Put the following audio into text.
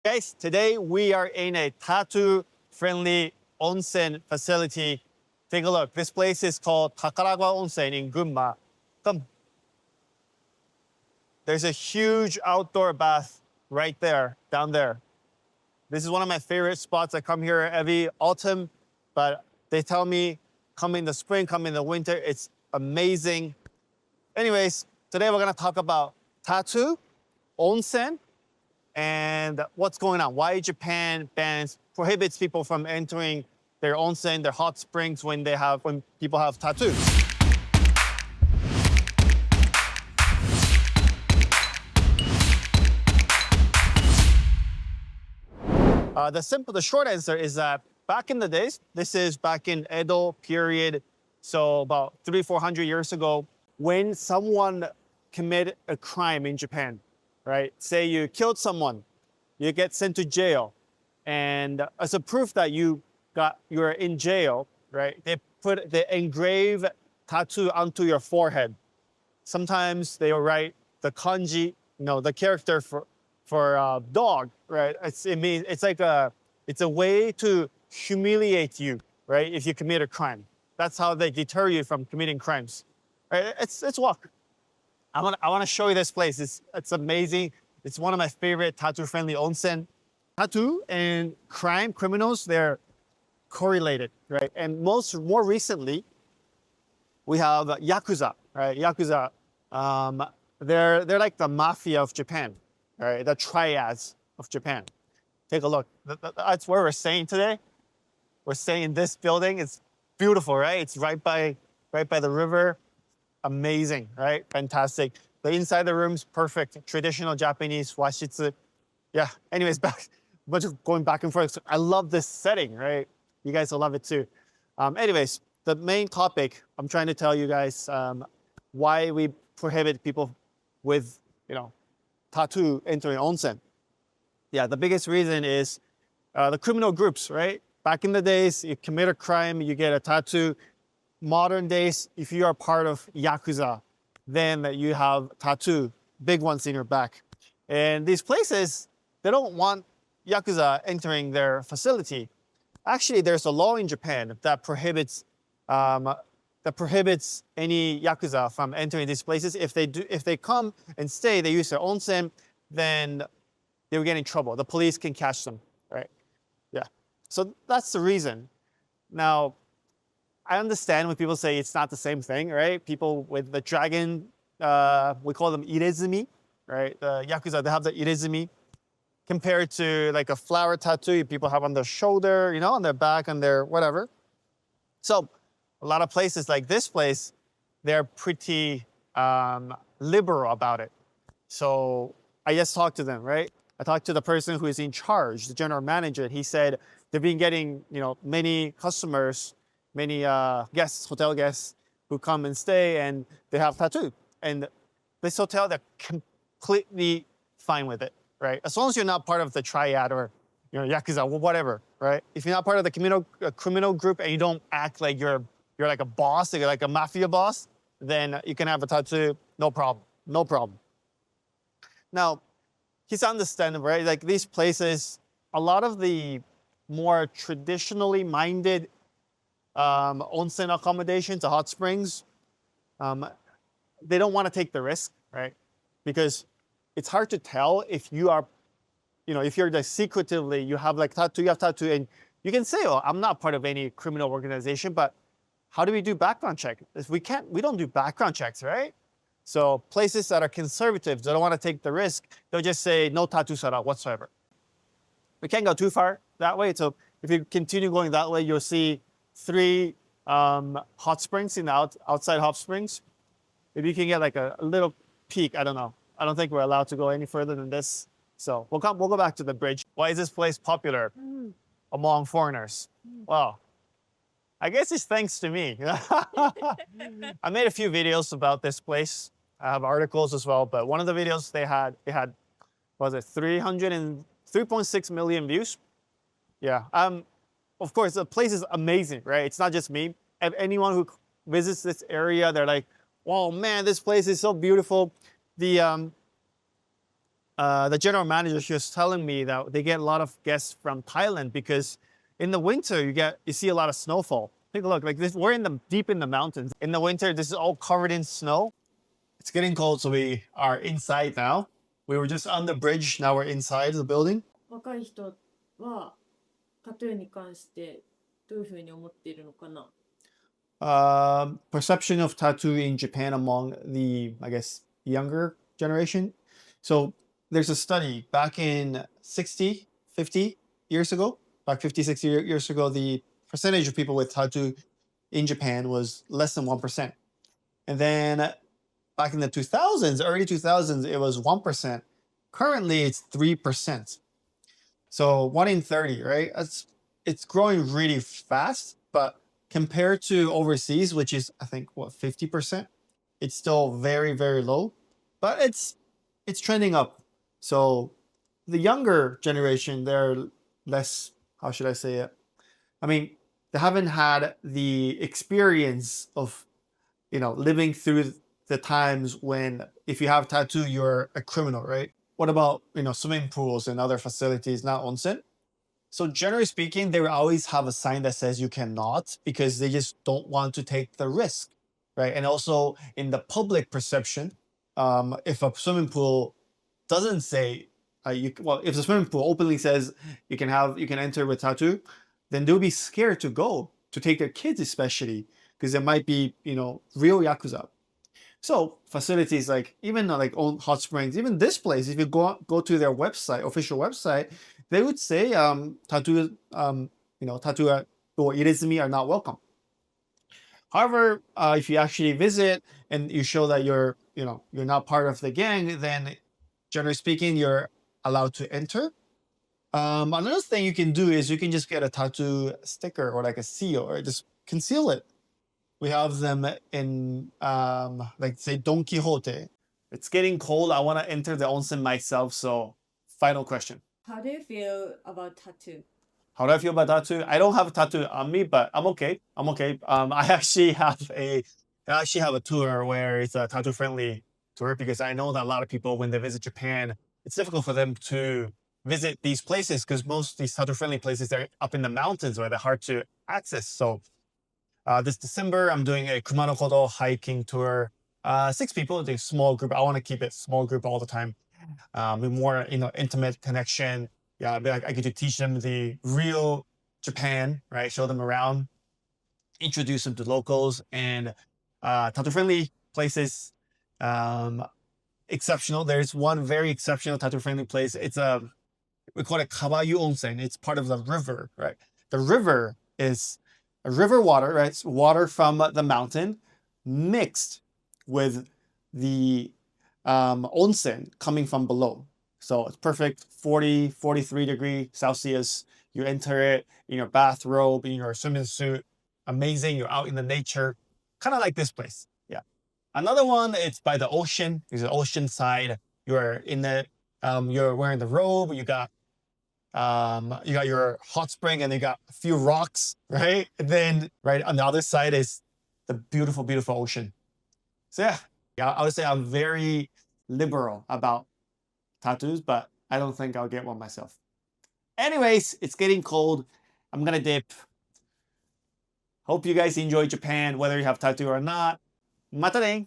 Guys, today we are in a tattoo-friendly onsen facility. Take a look. This place is called Takarawa Onsen in Gunma. Come. There's a huge outdoor bath right there, down there. This is one of my favorite spots. I come here every autumn, but they tell me come in the spring, come in the winter. It's amazing. Anyways, today we're gonna talk about tattoo, onsen, and what's going on. Why Japan prohibits people from entering their onsen, their hot springs when people have tattoos. The short answer is that back in the days, this is back in Edo period, so about 300-400 years ago, when someone committed a crime in Japan, right? Say you killed someone, you get sent to jail, and as a proof that you're in jail, right? They engrave tattoo onto your forehead. Sometimes they will write the kanji, the character for dog, right? It's a way to humiliate you, right? If you commit a crime, that's how they deter you from committing crimes. Right? It's walk. I want to show you this place. It's amazing. It's one of my favorite tattoo-friendly onsen. Tattoo and criminals, they're correlated, right? And more recently, we have Yakuza, right? Yakuza, they're like the mafia of Japan, right? The triads of Japan. Take a look. That's where we're staying today. We're staying in this building. It's beautiful, right? It's right by the river. Amazing, right? Fantastic. The inside of the room's perfect. Traditional Japanese washitsu. Yeah. Anyways, going back and forth. I love this setting, right? You guys will love it too. Anyways, the main topic I'm trying to tell you guys why we prohibit people with tattoo entering onsen. Yeah, the biggest reason is the criminal groups, right? Back in the days, you commit a crime, you get a tattoo. Modern days, if you are part of Yakuza, then you have tattoo, big ones in your back. And these places, they don't want Yakuza entering their facility. Actually, there's a law in Japan that prohibits any Yakuza from entering these places. If they come and stay, they use their onsen, then they will get in trouble. The police can catch them, right? Yeah. So that's the reason. Now, I understand when people say it's not the same thing, right? People with the dragon, we call them irezumi, right? The Yakuza, they have the irezumi compared to like a flower tattoo people have on their shoulder, on their back, on their whatever. So a lot of places like this place, they're pretty liberal about it. So I just talked to them, right? I talked to the person who is in charge, the general manager. He said they've been getting, many customers, many guests, hotel guests who come and stay and they have tattoo. And this hotel, they're completely fine with it, right? As long as you're not part of the triad or Yakuza or whatever, right? If you're not part of the criminal group and you don't act like you're like a boss, you're like a mafia boss, then you can have a tattoo, no problem, no problem. Now, he's understandable, right? Like these places, a lot of the more traditionally minded onsen accommodations, the hot springs, they don't want to take the risk, right? Because it's hard to tell if you are, if you're like secretively, you have tattoo, and you can say, oh, I'm not part of any criminal organization, but how do we do background check? If we don't do background checks, right? So places that are conservative, they don't want to take the risk, they'll just say no tattoo setup whatsoever. We can't go too far that way. So if you continue going that way, you'll see 3 hot springs in the outside hot springs. Maybe you can get like a little peek. I don't know. I don't think we're allowed to go any further than this. So we'll go back to the bridge. Why is this place popular among foreigners? Well, I guess it's thanks to me. I made a few videos about this place. I have articles as well, but one of the videos they had, was it 3.6 million views? Yeah. Of course, the place is amazing, right? It's not just me. Anyone who visits this area, they're like, "Whoa, man, this place is so beautiful." The the general manager, she was telling me that they get a lot of guests from Thailand because in the winter you see a lot of snowfall. Take a look, like this, we're deep in the mountains. In the winter, this is all covered in snow. It's getting cold, so we are inside now. We were just on the bridge, now we're inside the building. 若い人はタトゥーに関してどういうふうに思っているのかな。Perception of tattoo in Japan among the, I guess, younger generation. So there's a study back in 60, 50 years ago, back 50, 60 years ago, the percentage of people with tattoo in Japan was less than 1%. And then back in the 2000s, early 2000s, it was 1%. Currently, it's 3%. So 1 in 30, right? It's growing really fast, but compared to overseas, which is, I think, what, 50%, it's still very, very low, but it's trending up. So the younger generation, they're less, how should I say it? I mean, they haven't had the experience of, living through the times when if you have tattoo, you're a criminal, right? What about, swimming pools and other facilities, not onsen? So generally speaking, they will always have a sign that says you cannot because they just don't want to take the risk, right? And also in the public perception, if a swimming pool doesn't say, if the swimming pool openly says you can enter with tattoo, then they'll be scared to go to take their kids, especially because there might be, real yakuza. So facilities like even like own hot springs, even this place, if you go to their website, official website, they would say tattoo, tattoo or irizumi are not welcome. However, if you actually visit and you show that you're not part of the gang, then generally speaking, you're allowed to enter. Another thing you can do is you can just get a tattoo sticker or like a seal or just conceal it. We have them in, like say Don Quixote. It's getting cold. I want to enter the onsen myself. So final question. How do you feel about tattoo? How do I feel about tattoo? I don't have a tattoo on me, but I'm okay. I'm okay. I actually have a tour where it's a tattoo friendly tour because I know that a lot of people, when they visit Japan, it's difficult for them to visit these places because most of these tattoo friendly places are up in the mountains where they're hard to access. So this December, I'm doing a Kumano Kodo hiking tour. 6 people, it's a small group. I want to keep it small group all the time. More, intimate connection. Yeah, I get to teach them the real Japan, right? Show them around, introduce them to locals and tattoo-friendly places. Exceptional. There's one very exceptional tattoo-friendly place. It's we call it Kawayu Onsen. It's part of the river, right? The river is a river water, right? It's water from the mountain mixed with the onsen coming from below. So it's perfect, 40, 43 degree Celsius. You enter it in your bathrobe, in your swimming suit. Amazing, you're out in the nature. Kind of like this place, yeah. Another one, it's by the ocean. There's an ocean side. You're in the, you're wearing the robe. You got your hot spring and you got a few rocks, right? And then right on the other side is the beautiful, beautiful ocean. So yeah, I would say I'm very liberal about tattoos, but I don't think I'll get one myself. Anyways, it's getting cold. I'm gonna dip. Hope you guys enjoy Japan, whether you have tattoo or not. Mata ne!